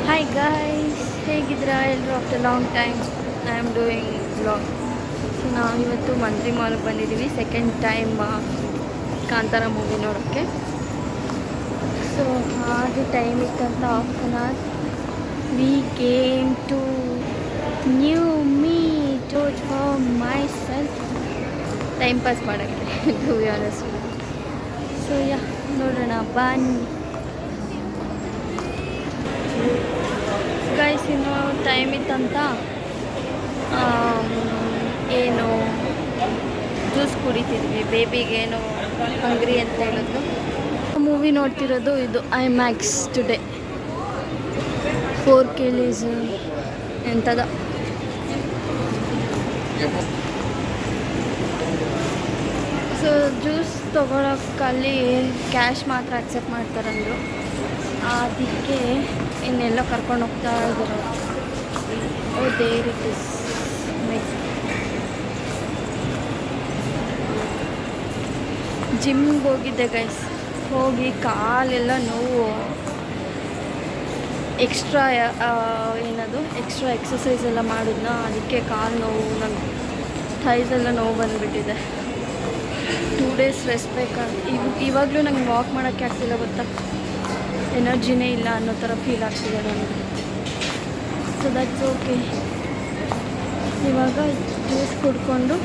Hi guys, ಹೇಗಿದ್ದೀರಾ ಎಲ್ಲರೂ? After long time I am doing vlog. So ನಾವಿವತ್ತು ಮಂತ್ರಿ ಮಾಲ್ಗೆ ಬಂದಿದ್ದೀವಿ, ಸೆಕೆಂಡ್ ಟೈಮ್ ಕಾಂತಾರ ಮೂವಿ ನೋಡೋಕ್ಕೆ. ಸೊ ಹಾಗೆ ಟೈಮ್ ಇತ್ತಂತ half an hour we came to new me touch for myself, time pass ಮಾಡೋಕ್ಕೆ to be honest. So yeah ನೋಡೋಣ ಬನ್ನಿ guys. ಇನ್ನು ಟೈಮ್ ಇತ್ತಂತ ಏನು ಜ್ಯೂಸ್ ಕುಡಿತಿದ್ವಿ, ಬೇಬಿಗೇನು ಹಂಗ್ರಿ ಅಂತ ಹೇಳಿದ್ರು. ಮೂವಿ ನೋಡ್ತಿರೋದು ಇದು ಐಮ್ಯಾಕ್ಸ್ ಟುಡೇ 4K ಎಂಥದ. ಸೊ ಜ್ಯೂಸ್ ತೊಗೊಳಕ್ಕಲ್ಲಿ ಕ್ಯಾಶ್ ಮಾತ್ರ ಅಕ್ಸೆಪ್ಟ್ ಮಾಡ್ತಾರಂದರು, ಅದಕ್ಕೆ ಇನ್ನೆಲ್ಲ ಕರ್ಕೊಂಡು ಹೋಗ್ತಾ ಇದ್ದಾರೆ. ಓ ದೇರ್ ಇಟ್ ಇಸ್ ಜಿಮ್ಗೆ ಹೋಗಿದ್ದೆ ಗೈಸ್. ಹೋಗಿ ಕಾಲೆಲ್ಲ ನೋವು, ಎಕ್ಸ್ಟ್ರಾ ಎಕ್ಸಸೈಸ್ ಎಲ್ಲ ಮಾಡಿದ್ನ, ಅದಕ್ಕೆ ಕಾಲು ನೋವು, ನನ್ನ ಥೈಸೆಲ್ಲ ನೋವು ಬಂದುಬಿಟ್ಟಿದೆ. 2 days ರೆಸ್ಟ್ ಬೇಕಾಗಿ ಇವಾಗಲೂ ನಂಗೆ ವಾಕ್ ಮಾಡೋಕ್ಕೆ ಆಗ್ತಿಲ್ಲ ಗೊತ್ತಾ, ಎನರ್ಜಿನೇ ಇಲ್ಲ ಅನ್ನೋ ಥರ ಫೀಲ್ ಆಗ್ತಿದೆ ನನಗೆ. So that's okay. ಇವಾಗ ಜ್ಯೂಸ್ ಕುಡ್ಕೊಂಡು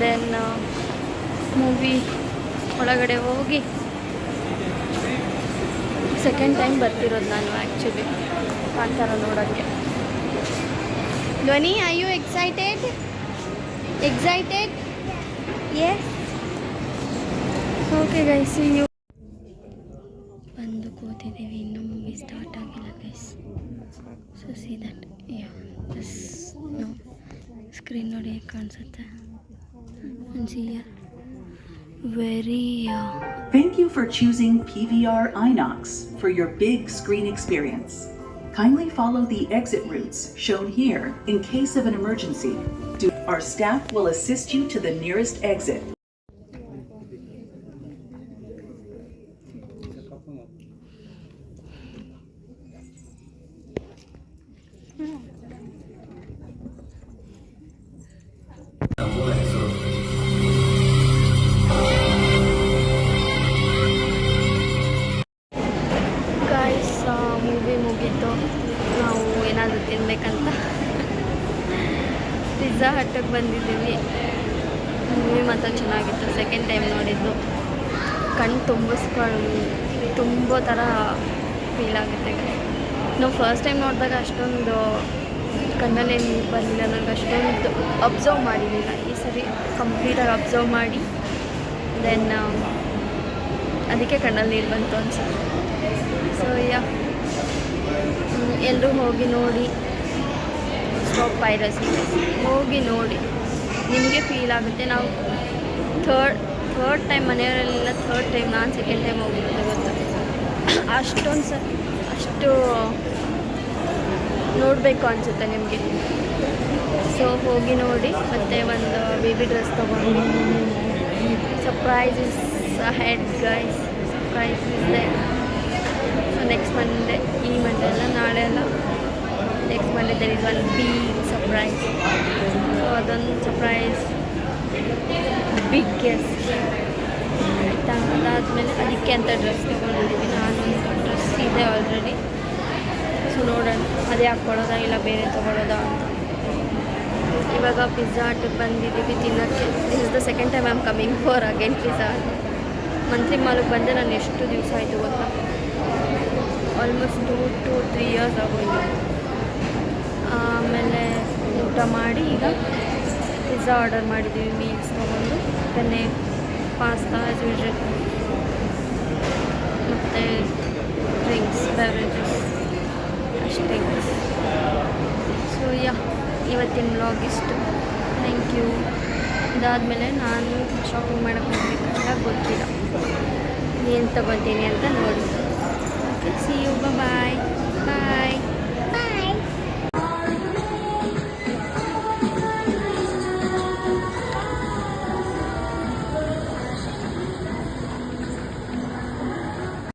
ದೆನ್ ಮೂವಿ ಒಳಗಡೆ ಹೋಗಿ, ಸೆಕೆಂಡ್ ಟೈಮ್ ಬರ್ತಿರೋದು ನಾನು ಆ್ಯಕ್ಚುಲಿ ಕಾಂತಾರ ನೋಡೋಕ್ಕೆ. Dhwani, are you excited? Yes, okay guys, see you. ಬಂದು ಕೂತಿದ್ದೀವಿ, ಇನ್ನೂ ಮೂವಿ ಸ್ಟಾರ್ಟ್ ಆಗಿಲ್ಲ guys. So see that, this ನೋ ಸ್ಕ್ರೀನ್ ನೋಡಿ ಹೇಗೆ ಕಾಣಿಸುತ್ತೆ. Thank you for choosing PVR Inox for your big screen experience. Kindly follow the exit routes shown here in case of an emergency. Our staff will assist you to the nearest exit. Movie ಮುಗೀತು, ನಾವು ಏನಾದರೂ ತಿನ್ನಬೇಕಂತ pizza ಹಟ್ಟಿಗೆ ಬಂದಿದ್ದೀವಿ. Movie ಮಾತ್ರ ಚೆನ್ನಾಗಿತ್ತು, second time ನೋಡಿದ್ದು. ಕಣ್ಣು ತುಂಬೋ ಥರ ಫೀಲ್ ಆಗುತ್ತೆ. ನಾವು ಫಸ್ಟ್ ಟೈಮ್ ನೋಡಿದಾಗ ಅಷ್ಟೊಂದು ಕಣ್ಣಲ್ಲೇ ನೀರು ಬರಲಿಲ್ಲ ನನಗೆ, ಅಷ್ಟೊಂದು ಅಬ್ಸರ್ವ್ ಮಾಡಿರಲಿಲ್ಲ. ಈ ಸರಿ ಕಂಪ್ಲೀಟಾಗಿ ಅಬ್ಸರ್ವ್ ಮಾಡಿ ದೆನ್ ಅದಕ್ಕೆ ಕಣ್ಣಲ್ಲಿ ನೀರು ಬಂತು ಅನ್ಸುತ್ತೆ. ಸೊ ಎಲ್ಲರೂ ಹೋಗಿ ನೋಡಿ, ಸ್ಟಾಪ್ ಪೈರಸಿ, ಹೋಗಿ ನೋಡಿ, ನಿಮಗೆ ಫೀಲ್ ಆಗುತ್ತೆ. ನಾವು ಥರ್ಡ್ ಟೈಮ್ ಮನೆಯವರೆಲ್ಲ ಥರ್ಡ್ ಟೈಮ್, ನಾನು ಸೆಕೆಂಡ್ ಟೈಮ್ ಹೋಗಿರೋದು ಗೊತ್ತು. ಅಷ್ಟು ನೋಡಬೇಕು ಅನಿಸುತ್ತೆ ನಿಮಗೆ. ಸೊ ಹೋಗಿ ನೋಡಿ, ಮತ್ತು ಒಂದು ಬೇಬಿ ಡ್ರೆಸ್ ತೊಗೊಂಡು. Surprise is ahead guys, surprise is there. So next Monday, ಈ ಮಂಡೇ ಎಲ್ಲ, ನಾಳೆ ಎಲ್ಲ, next Monday there is one big surprise. So ಅದೊಂದು ಸರ್ಪ್ರೈಸ್, ಬಿಗ್ಗೆಸ್ಟ್ ಆಯಿತಾ. ಅದಾದಮೇಲೆ ಅದಕ್ಕೆ ಅಂತ ಡ್ರೆಸ್ ತೊಗೊಂಡಿದ್ದೀವಿ. ನಾನೊಂದು ಡ್ರೆಸ್ ಇದೆ ಆಲ್ರೆಡಿ. ಸೊ ನೋಡೋಣ ಅದೇ ಹಾಕ್ಕೊಳ್ಳೋದಾ ಇಲ್ಲ ಬೇರೆ ತೊಗೊಳ್ಳೋದಾ ಅಂತ. ಇವಾಗ ಪಿಜ್ಜಾ ಹಟ್ಟಿಗೆ ಬಂದಿದ್ದೀವಿ ತಿನ್ನೋಕ್ಕೆ. This is the second time I am coming for again pizza. ಮಂತ್ರಿ ಮಾಲ್ಗೆ ಬಂದೆ ನಾನು ಎಷ್ಟು ದಿವಸ ಆಯಿತು ಗೊತ್ತಾ, ಆಲ್ಮೋಸ್ಟ್ 2 to 3 years ಆಗೋಯ್ತು. ಆಮೇಲೆ ಊಟ ಮಾಡಿ ಈಗ ಪಿಜ್ಜಾ ಆರ್ಡರ್ ಮಾಡಿದ್ದೀವಿ, ಮೀಲ್ಸ್ ತೊಗೊಂಡು. ಬೆನ್ನೆ ಪಾಸ್ತಾ ಆ್ಯಸ್ ಯೂಶುವಲ್, ಮತ್ತು ಡ್ರಿಂಕ್ಸ್, ಬೆವರೇಜಸ್ ಅಷ್ಟೇ. ಸೊ ಇವತ್ತಿನ ವ್ಲಾಗ್ ಇಷ್ಟು. Thank you. ಇದಾದಮೇಲೆ ನಾನು ಶಾಪಿಂಗ್ ಮಾಡೋಕ್ಕೆ ಹೋಗ್ಬೇಕಂತ ಗೊತ್ತಿಲ್ಲ, ಏನು ತೊಗೊತೀನಿ ಅಂತ ನೋಡಿ. Okay, see you, bye.